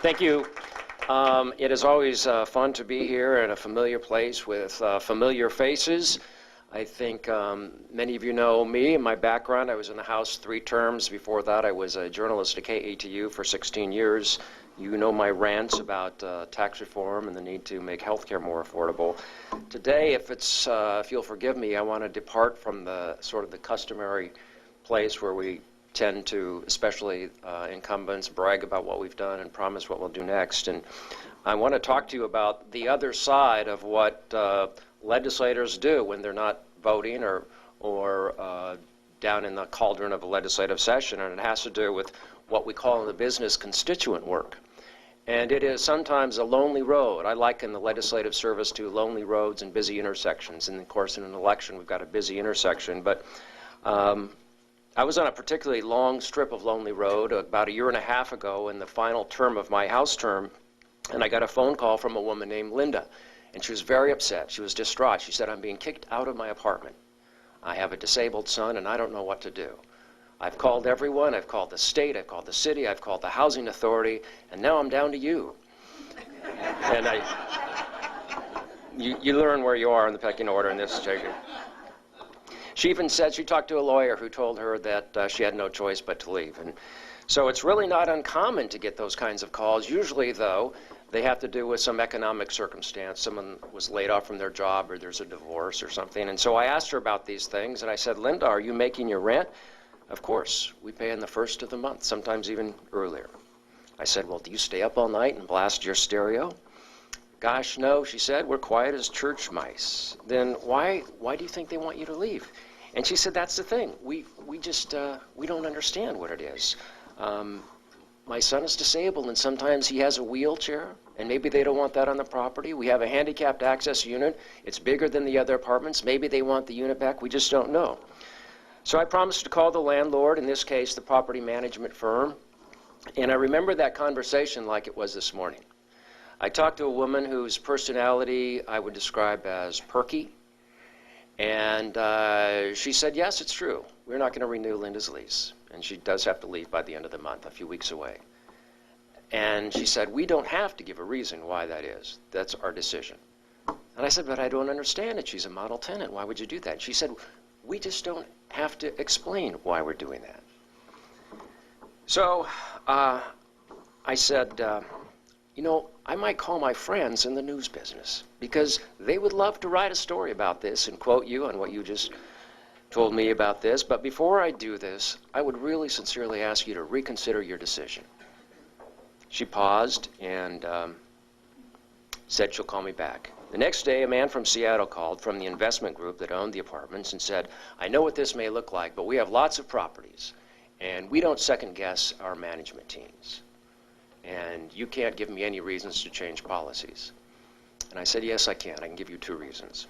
Thank you. It is always fun to be here in a familiar place with familiar faces. I think many of you know me and my background. I was in the House 3 terms. Before that, I was a journalist at KATU for 16 years. You know my rants about tax reform and the need to make health care more affordable. Today, if you'll forgive me, I want to depart from the sort of the customary place where we tend to, especially incumbents, brag about what we've done and promise what we'll do next. And I want to talk to you about the other side of what legislators do when they're not voting or down in the cauldron of a legislative session, and it has to do with what we call in the business constituent work. And it is sometimes a lonely road. I liken the legislative service to lonely roads and busy intersections. And of course, in an election, we've got a busy intersection. But I was on a particularly long strip of lonely road about 1.5 years ago in the final term of my House term, and I got a phone call from a woman named Linda, and she was very upset. She was distraught. She said, "I'm being kicked out of my apartment. I have a disabled son, and I don't know what to do. I've called everyone. I've called the state. I've called the city. I've called the housing authority, and now I'm down to you." And you learn where you are in the pecking order in this situation. She even said she talked to a lawyer who told her that she had no choice but to leave. And so it's really not uncommon to get those kinds of calls. Usually, though, they have to do with some economic circumstance. Someone was laid off from their job, or there's a divorce or something. And so I asked her about these things, and I said, "Linda, are you making your rent?" "Of course. We pay on the first of the month, sometimes even earlier." I said, "Well, do you stay up all night and blast your stereo?" "Gosh, no," she said. "We're quiet as church mice." "Then why do you think they want you to leave?" And she said, "That's the thing. We don't understand what it is. My son is disabled, and sometimes he has a wheelchair, and maybe they don't want that on the property. We have a handicapped access unit. It's bigger than the other apartments. Maybe they want the unit back. We just don't know." So I promised to call the landlord, in this case, the property management firm. And I remember that conversation like it was this morning. I talked to a woman whose personality I would describe as perky. And she said, "Yes, it's true. We're not going to renew Linda's lease. And she does have to leave by the end of the month, a few weeks away." And she said, "We don't have to give a reason why that is. That's our decision." And I said, "But I don't understand it. She's a model tenant. Why would you do that?" And she said, "We just don't have to explain why we're doing that." So I said, "You know, I might call my friends in the news business, because they would love to write a story about this and quote you on what you just told me about this. But before I do this, I would really sincerely ask you to reconsider your decision." She paused and said she'll call me back. The next day, a man from Seattle called from the investment group that owned the apartments and said, "I know what this may look like, but we have lots of properties, and we don't second-guess our management teams. And you can't give me any reasons to change policies." And I said, "Yes, I can. I can give you 2 reasons.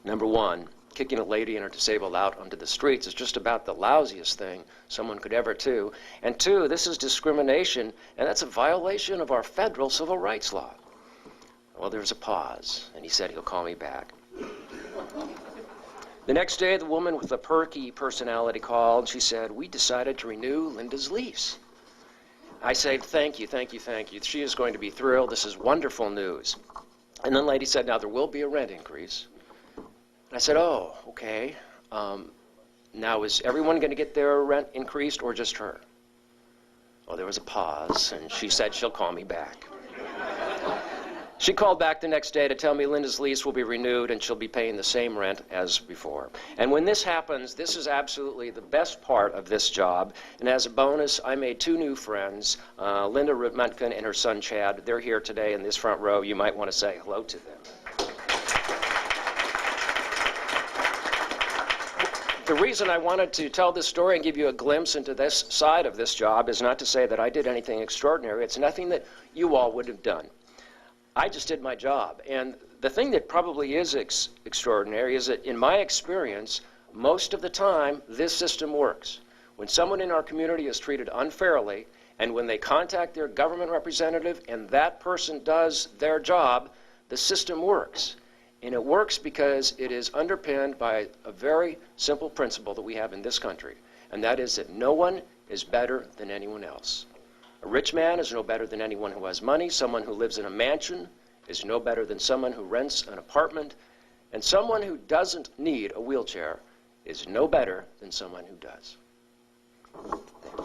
Number 1, kicking a lady and her disabled out onto the streets is just about the lousiest thing someone could ever do. And 2, this is discrimination, and that's a violation of our federal civil rights law." Well, there was a pause, and he said he'll call me back. The next day, the woman with the perky personality called. She said, "We decided to renew Linda's lease." I said, "Thank you, thank you, thank you. She is going to be thrilled. This is wonderful news." And then the lady said, "Now, there will be a rent increase." And I said, "Oh, okay. Now, is everyone going to get their rent increased, or just her?" Well, there was a pause, and she said she'll call me back. She called back the next day to tell me Linda's lease will be renewed and she'll be paying the same rent as before. And when this happens, this is absolutely the best part of this job. And as a bonus, I made 2 new friends, Linda Rutmutkin and her son Chad. They're here today in this front row. You might want to say hello to them. The reason I wanted to tell this story and give you a glimpse into this side of this job is not to say that I did anything extraordinary. It's nothing that you all would have done. I just did my job. And the thing that probably is extraordinary is that in my experience, most of the time, this system works. When someone in our community is treated unfairly, and when they contact their government representative and that person does their job, the system works. And it works because it is underpinned by a very simple principle that we have in this country, and that is that no one is better than anyone else. A rich man is no better than anyone who has money. Someone who lives in a mansion is no better than someone who rents an apartment. And someone who doesn't need a wheelchair is no better than someone who does. Thank you.